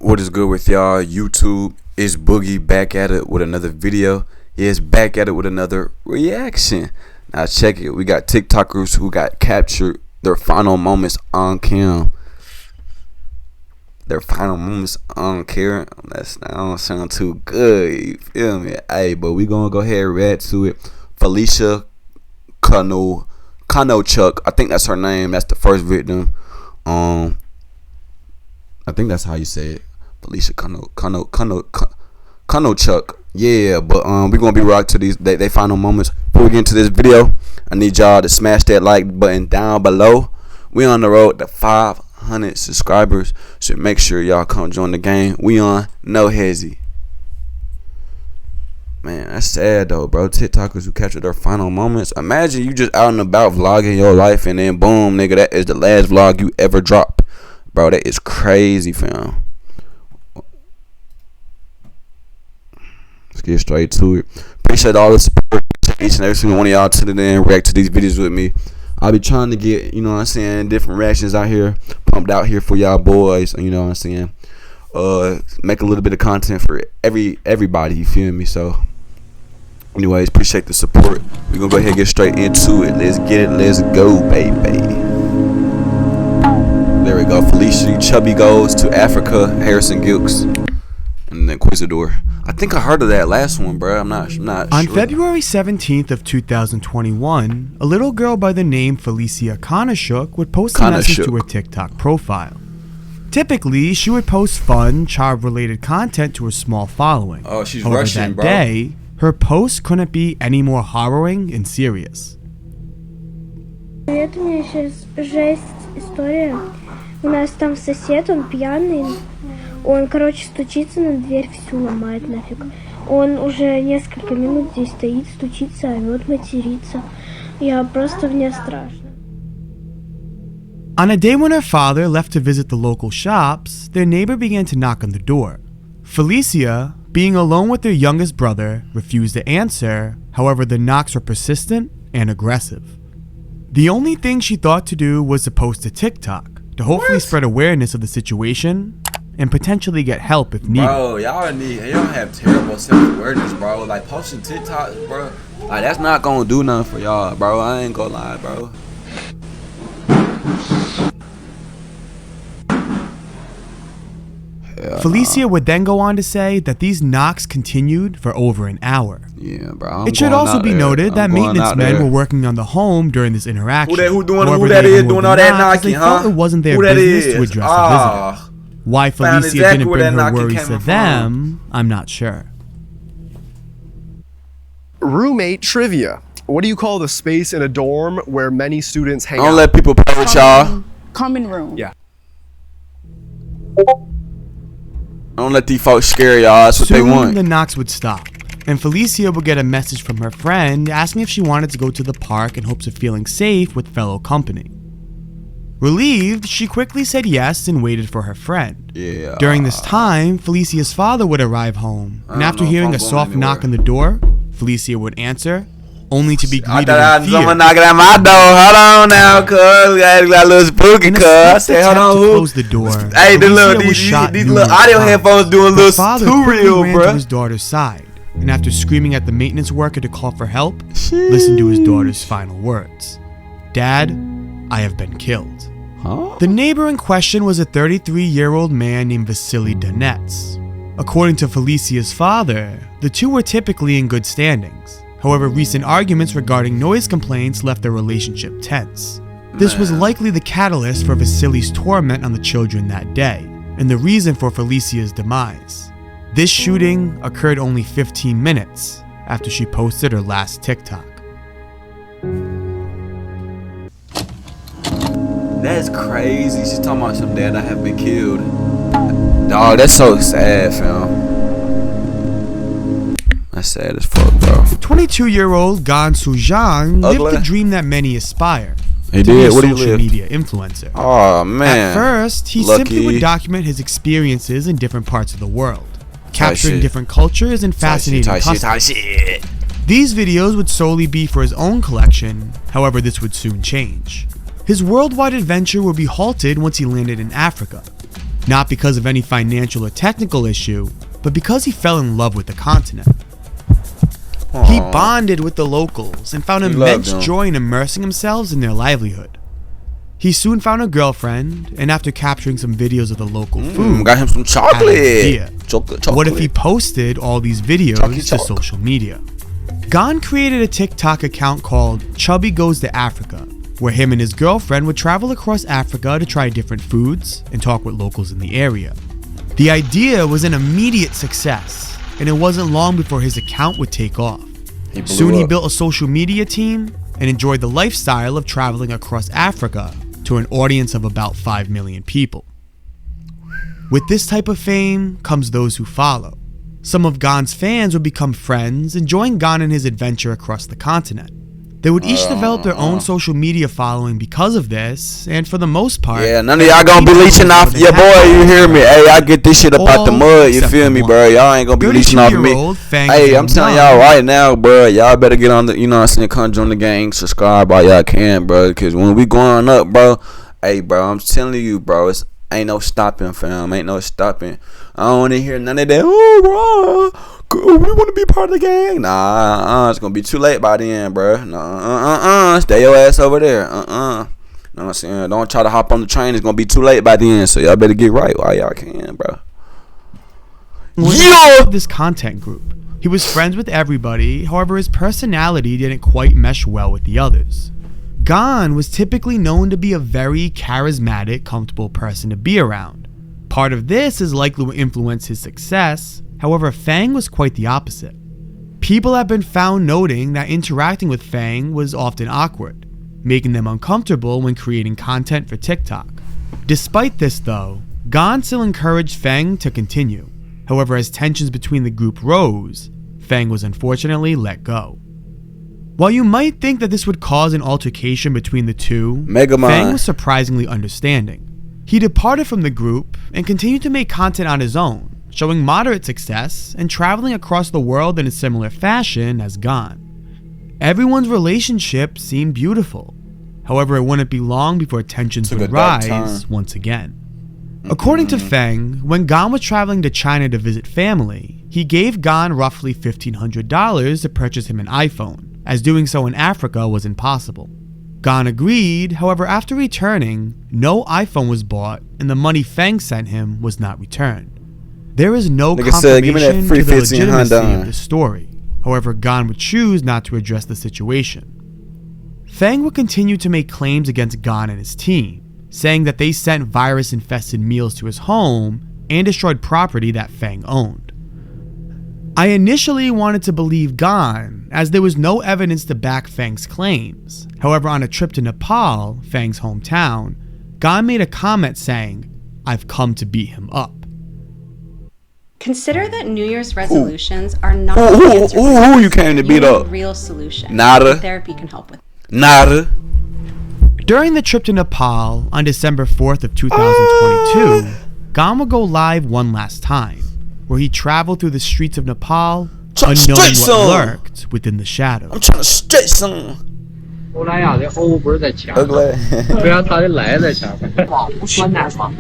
What is good with y'all? YouTube, it's Boogie back at it with another video. Yes, back at it with another reaction. Now check it. We got TikTokers who got captured their final moments on cam. Their final moments on camera. That don't sound too good. You feel me? Hey, but we gonna go ahead and react to it. Felicia Konochuk, I think that's her name. That's the first victim. I think that's how you say it. Felicia Konochuk. Yeah, but we're gonna be rock to these they final moments. Before we get into this video, I need y'all to smash that like button down below. We on the road to 500 subscribers, so make sure y'all come join the game. We on No Hezzy. Man, that's sad though, bro. TikTokers who capture their final moments. Imagine you just out and about vlogging your life, and then boom, nigga, that is the last vlog you ever drop. Bro, that is crazy, fam. Let's get straight to it. Appreciate all the support. Each and every single one of y'all tuning in, react to these videos with me. I'll be trying to get, you know what I'm saying, different reactions out here, pumped out here for y'all boys, you know what I'm saying. Make a little bit of content for everybody, you feel me? So anyways, appreciate the support. We're gonna go ahead and get straight into it. Let's get it, let's go, baby. There we go. Felicia Chubby goes to Africa. Harrison Gilks and then Inquisitor. I think I heard of that last one, bro. I'm not sure. On February 17th of 2021, a little girl by the name Felicia Konochuk would post a message to her TikTok profile. Typically, she would post fun, child-related content to her small following. Oh, she's However, Russian, that bro. day, her post couldn't be any more harrowing and serious. Это у меня сейчас жесть история. У нас там сосед, он пьяный. Он, короче, стучится на дверь, всю ломает нафиг. Он уже несколько минут здесь стоит, стучится, орёт, матерится. Я просто мне страшно. On a day when her father left to visit the local shops, their neighbor began to knock on the door. Felicia, being alone with their youngest brother, refused to answer. However, the knocks were persistent and aggressive. The only thing she thought to do was to post to TikTok to hopefully spread awareness of the situation and potentially get help if needed. Bro, y'all have terrible self-awareness, bro. Like posting TikTok, bro. Like that's not gonna do nothing for y'all, bro. I ain't gonna lie, bro. Felicia would then go on to say that these knocks continued for over an hour. Yeah, bro. It should also be noted that maintenance men were working on the home during this interaction. Who that is doing all that knocking, huh? It wasn't their business to address the visitor. Why Felicia didn't bring her worries to them, I'm not sure. Roommate trivia. What do you call the space in a dorm where many students hang out? Don't let people play with y'all. Common room. Yeah. Don't let these folks scare y'all. That's what they want. Soon the knocks would stop, and Felicia would get a message from her friend asking if she wanted to go to the park in hopes of feeling safe with fellow company. Relieved, she quickly said yes and waited for her friend. Yeah. During this time, Felicia's father would arrive home, and after hearing a soft knock on the door, Felicia would answer, only to be greeted with fear. Someone knocking at my door. Hold on now, cuz. Got a little spooky, cuz. I said, hold on, who? Close the door. Hey, these little audio headphones doing a little too real, ran bro. to his daughter's side, and after screaming at the maintenance worker to call for help, listened to his daughter's final words. Dad, I have been killed. Huh? The neighbor in question was a 33-year-old man named Vasily Donets. According to Felicia's father, the two were typically in good standings. However, recent arguments regarding noise complaints left their relationship tense. This was likely the catalyst for Vasily's torment on the children that day, and the reason for Felicia's demise. This shooting occurred only 15 minutes after she posted her last TikTok. That's crazy. She's talking about some dad I have been killed. Dog, that's so sad, fam. That's sad as fuck, bro. 22-year-old Gan Sujang lived the dream that many aspire. He to be did? a What did he social live? media influencer. Oh, man. At first, he simply would document his experiences in different parts of the world, capturing different cultures and fascinating customs. These videos would solely be for his own collection, however this would soon change. His worldwide adventure would be halted once he landed in Africa. Not because of any financial or technical issue, but because he fell in love with the continent. He bonded with the locals and found immense joy in immersing themselves in their livelihood. He soon found a girlfriend, and after capturing some videos of the local food, got him some chocolate. had an idea. Chocolate. What if he posted all these videos to social media? Gon created a TikTok account called Chubby Goes to Africa, where him and his girlfriend would travel across Africa to try different foods and talk with locals in the area. The idea was an immediate success, and it wasn't long before his account would take off. Soon he built a social media team and enjoyed the lifestyle of traveling across Africa to an audience of about 5 million people. With this type of fame comes those who follow. Some of Gon's fans would become friends and join Gon in his adventure across the continent. They would each develop their own social media following because of this, and for the most part, none of y'all gonna be leeching off your boy, you hear me? Hey, I get this shit up out the mud, you feel me, bro? Y'all ain't gonna be leeching off of me. Hey, I'm telling y'all right now, bro, y'all better get on the, you know what I'm saying, come join the gang, subscribe while y'all can, bro, because when we going up, bro, hey, bro, I'm telling you, bro, it's ain't no stopping, fam. Ain't no stopping. I don't want to hear none of that. Oh, bro, we want to be part of the gang. Nah, it's gonna be too late by then, bro. Nah, stay your ass over there. Know what I'm saying? Don't try to hop on the train. It's gonna be too late by then. So y'all better get right while y'all can, bro. Yeah. This content group. He was friends with everybody. However, his personality didn't quite mesh well with the others. Gon was typically known to be a very charismatic, comfortable person to be around. Part of this is likely what influenced his success. However, Fang was quite the opposite. People have been found noting that interacting with Fang was often awkward, making them uncomfortable when creating content for TikTok. Despite this though, Gon still encouraged Fang to continue. However, as tensions between the group rose, Fang was unfortunately let go. While you might think that this would cause an altercation between the two, Fang was surprisingly understanding. He departed from the group and continued to make content on his own, showing moderate success and traveling across the world in a similar fashion as Gon. Everyone's relationship seemed beautiful. However, it wouldn't be long before tensions would rise once again. According to Fang, when Gon was traveling to China to visit family, he gave Gon roughly $1,500 to purchase him an iPhone, as doing so in Africa was impossible. Gon agreed, however after returning, no iPhone was bought and the money Fang sent him was not returned. There is no confirmation to the legitimacy of the story, however Gon would choose not to address the situation. Fang would continue to make claims against Gon and his team, saying that they sent virus-infested meals to his home and destroyed property that Fang owned. I initially wanted to believe Gon, as there was no evidence to back Fang's claims. However, on a trip to Nepal, Fang's hometown, Gon made a comment saying, "I've come to beat him up." Consider that New Year's resolutions are not the answer. Who you came to beat up? Real solution. Nada. Therapy can help with. Nada. During the trip to Nepal on December 4th of 2022, Gon would go live one last time, where he traveled through the streets of Nepal, unknowing what lurked within the shadows. I'm trying to straight some. 后来呀，这欧不是在前面，不让他的来在前面。网红酸奶吗？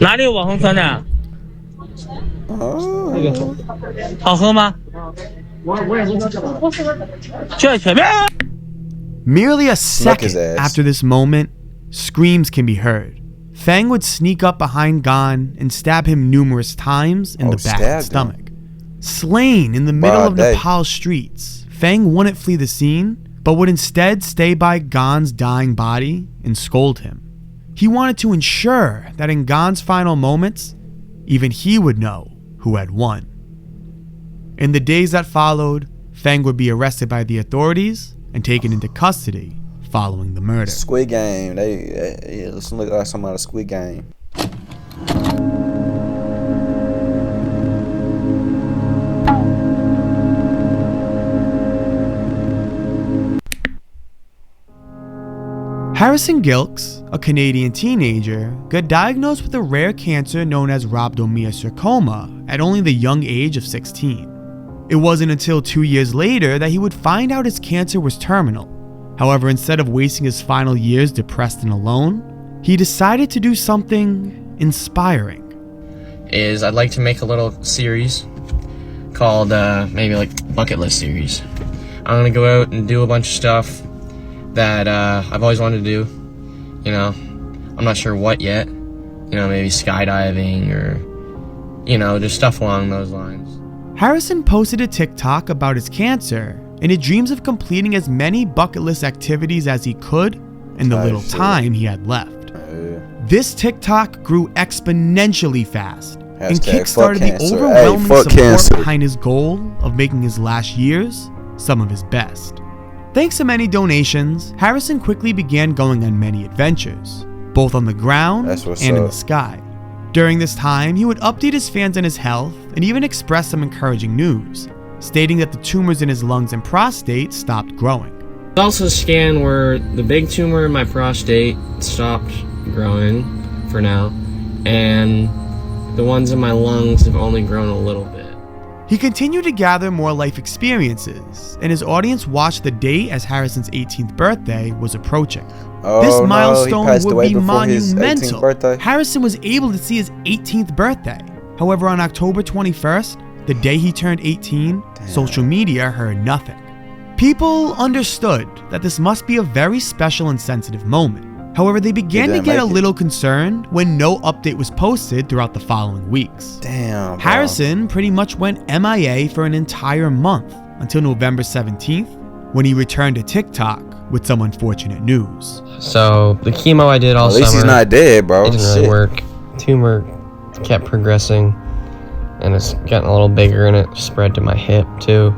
哪里有网红酸奶？那个好喝吗？我也不知道。就在前面。Merely a second after this moment, screams can be heard. Fang would sneak up behind Gon and stab him numerous times in the back of the stomach. Slain in the middle of Nepal's streets, Fang wouldn't flee the scene, but would instead stay by Gon's dying body and scold him. He wanted to ensure that in Gon's final moments, even he would know who had won. In the days that followed, Fang would be arrested by the authorities and taken into custody following the murder. Squid Game. They look like some out of Squid Game. Harrison Gilks, a Canadian teenager, got diagnosed with a rare cancer known as rhabdomyosarcoma at only the young age of 16. It wasn't until 2 years later that he would find out his cancer was terminal. However, instead of wasting his final years depressed and alone, he decided to do something inspiring. Is I'd like to make a little series called maybe like bucket list series. I'm gonna go out and do a bunch of stuff that I've always wanted to do. You know, I'm not sure what yet. You know, maybe skydiving or, you know, just stuff along those lines. Harrison posted a TikTok about his cancer, and he dreams of completing as many bucket list activities as he could in the little time he had left. This TikTok grew exponentially fast and kickstarted the overwhelming support behind his goal of making his last years some of his best. Thanks to many donations, Harrison quickly began going on many adventures, both on the ground and in the sky. During this time, he would update his fans on his health and even express some encouraging news, stating that the tumors in his lungs and prostate stopped growing. Also a scan where the big tumor in my prostate stopped growing for now, and the ones in my lungs have only grown a little bit. He continued to gather more life experiences, and his audience watched the date as Harrison's 18th birthday was approaching. This milestone would be monumental. Harrison was able to see his 18th birthday. However, on October 21st, the day he turned 18, social media heard nothing. People understood that this must be a very special and sensitive moment. However, they began to get a little concerned when no update was posted throughout the following weeks. Damn, bro. Harrison pretty much went MIA for an entire month until November 17th, when he returned to TikTok with some unfortunate news. So the chemo I did all summer, at least he's not dead, bro. it didn't really work. Tumor kept progressing, and it's gotten a little bigger, and it spread to my hip too.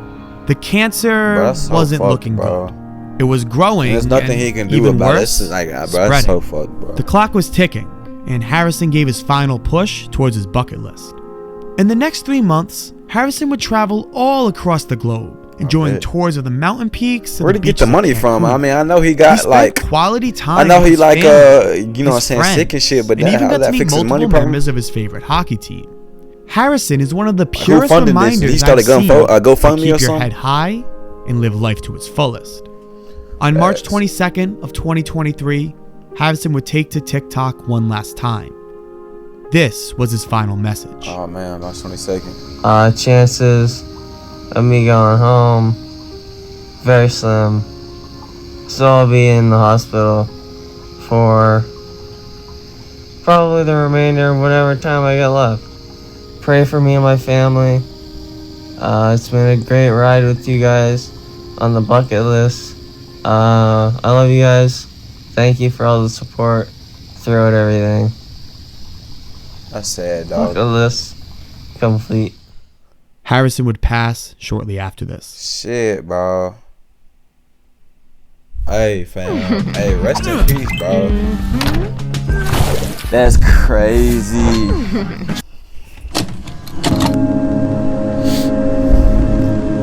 The cancer wasn't looking good. It was growing. There's nothing he can do about it. It's like, bro, that's so fucked, bro. The clock was ticking, and Harrison gave his final push towards his bucket list. In the next 3 months, Harrison would travel all across the globe, enjoying tours of the mountain peaks. Where'd he get the money from? I mean, I know he got quality time. I know he like family, you know what I'm saying, sick and shit, but and that, even got to meet fixes multiple money members of his favorite hockey team. Harrison is one of the purest reminders He started I've seen to GoFundMe keep or something? your head high and live life to its fullest. On March 22nd of 2023, Harrison would take to TikTok one last time. This was his final message. Oh man, March 22nd. Chances of me going home, very slim. So I'll be in the hospital for probably the remainder of whatever time I got left. Pray for me and my family. It's been a great ride with you guys on the bucket list. I love you guys. Thank you for all the support throughout everything. That's sad, dog. Bucket list complete. Harrison would pass shortly after this. Shit, bro. Hey, fam. Hey, rest in peace, bro. That's crazy.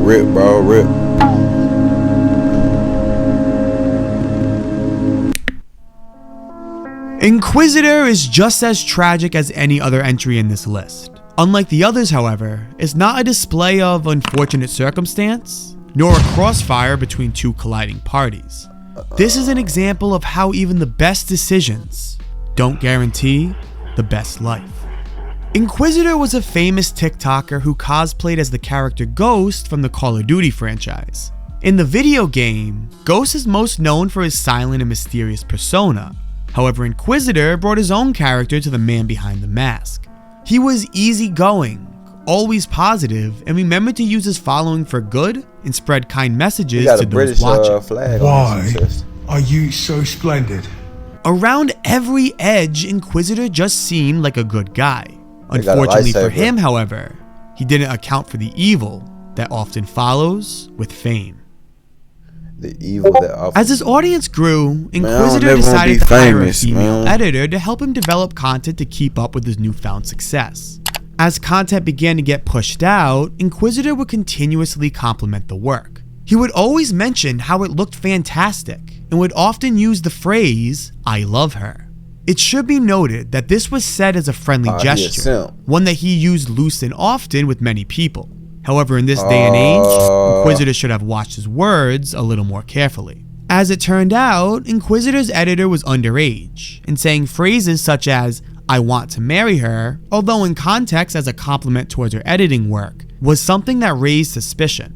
Rip, bro, rip. Inquisitor is just as tragic as any other entry in this list. Unlike the others, however, it's not a display of unfortunate circumstance, nor a crossfire between two colliding parties. This is an example of how even the best decisions don't guarantee the best life. Inquisitor was a famous TikToker who cosplayed as the character Ghost from the Call of Duty franchise. In the video game, Ghost is most known for his silent and mysterious persona. However, Inquisitor brought his own character to the man behind the mask. He was easygoing, always positive, and remembered to use his following for good and spread kind messages to those watching. Why are you so splendid? Around every edge, Inquisitor just seemed like a good guy. Unfortunately for him, however, he didn't account for the evil that often follows with fame. The evil that often... As his audience grew, Inquisitor decided to hire a female editor to help him develop content to keep up with his newfound success. As content began to get pushed out, Inquisitor would continuously compliment the work. He would always mention how it looked fantastic and would often use the phrase, "I love her." It should be noted that this was said as a friendly gesture, one that he used loose and often with many people. However, in this day and age, Inquisitor should have watched his words a little more carefully. As it turned out, Inquisitor's editor was underage and saying phrases such as, "I want to marry her," although in context as a compliment towards her editing work, was something that raised suspicion,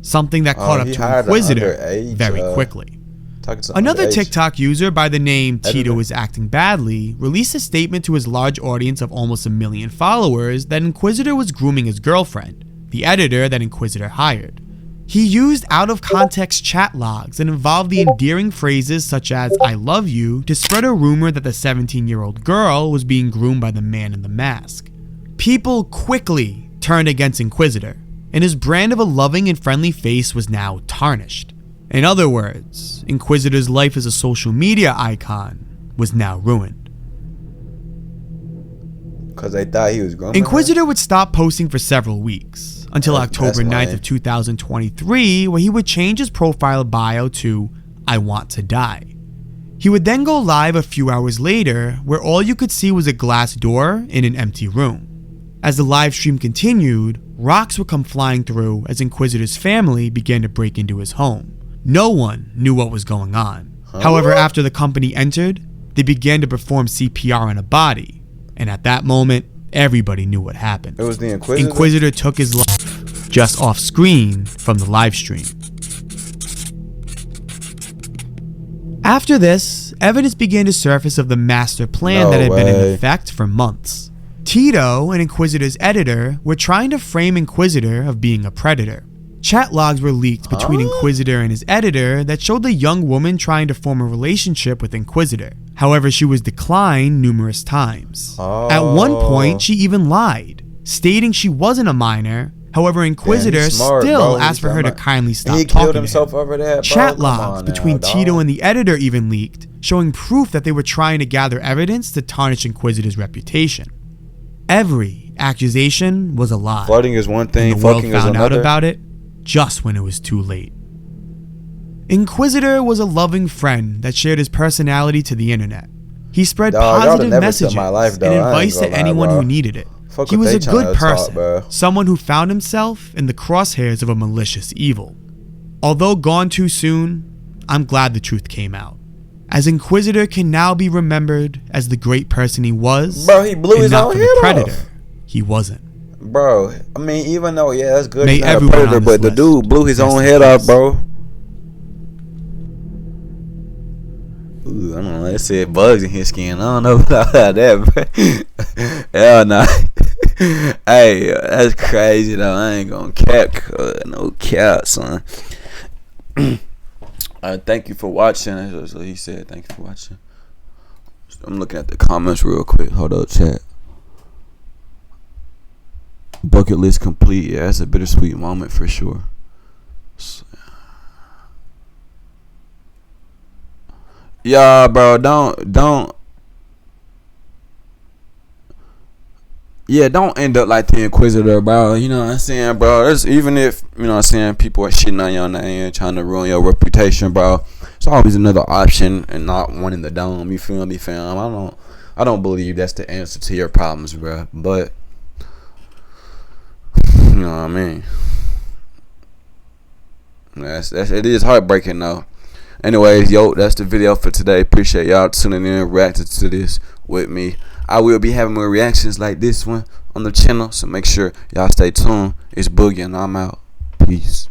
something that caught up to Inquisitor very quickly. Another TikTok user by the name Tito is Acting Badly released a statement to his large audience of almost 1 million followers that Inquisitor was grooming his girlfriend, the editor that Inquisitor hired. He used out-of-context chat logs that involved the endearing phrases such as "I love you" to spread a rumor that the 17-year-old girl was being groomed by the man in the mask. People quickly turned against Inquisitor, and his brand of a loving and friendly face was now tarnished. In other words, Inquisitor's life as a social media icon was now ruined. Because they thought he was grooming Inquisitor would stop posting for several weeks, until October 9th of 2023, where he would change his profile bio to "I want to die." He would then go live a few hours later, where all you could see was a glass door in an empty room. As the live stream continued, rocks would come flying through as Inquisitor's family began to break into his home. No one knew what was going on. However, after the company entered, they began to perform CPR on a body, and at that moment, everybody knew what happened. It was the Inquisitor? Inquisitor took his life just off screen from the live stream. After this, evidence began to surface of the master plan that had been in effect for months. Tito, an Inquisitor's editor, were trying to frame Inquisitor of being a predator. Chat logs were leaked between Inquisitor and his editor that showed the young woman trying to form a relationship with Inquisitor. However, she was declined numerous times. At one point, she even lied, stating she wasn't a minor. However, Inquisitor still asked for her to kindly stop talking to him. Over that, Chat logs between Tito and the editor even leaked, showing proof that they were trying to gather evidence to tarnish Inquisitor's reputation. Every accusation was a lie. Flirting is one thing, and the world fucking is found out another. about it just when it was too late. Inquisitor was a loving friend that shared his personality to the internet. He spread positive messages and advice to anyone who needed it. He was a good person, someone who found himself in the crosshairs of a malicious evil. Although gone too soon, I'm glad the truth came out, as Inquisitor can now be remembered as the great person he was, bro. He blew his own head predator off. He wasn't. Bro, I mean, even though, yeah, that's good. May He's not a everyone predator, on but this the dude list blew his own rest head in off, peace. bro. Ooh, I don't know. They said bugs in his skin. I don't know about that, bro. Hell no. Hey, that's crazy though. I ain't gonna cap, no cap, son. Thank you for watching. That's what he said. Thank you for watching. I'm looking at the comments real quick. Hold up, chat. Bucket list complete. Yeah, that's a bittersweet moment for sure. Yeah, bro, don't end up like the Inquisitor, bro. You know what I'm saying, bro? That's, even if, you know what I'm saying, people are shitting on your name, trying to ruin your reputation, bro, it's always another option and not one in the dome. You feel me, fam? I don't believe that's the answer to your problems, bro. But you know what I mean? It is heartbreaking though. Anyways, yo, that's the video for today. Appreciate y'all tuning in, reacting to this with me. I will be having more reactions like this one on the channel, so make sure y'all stay tuned. It's Boogie and I'm out. Peace.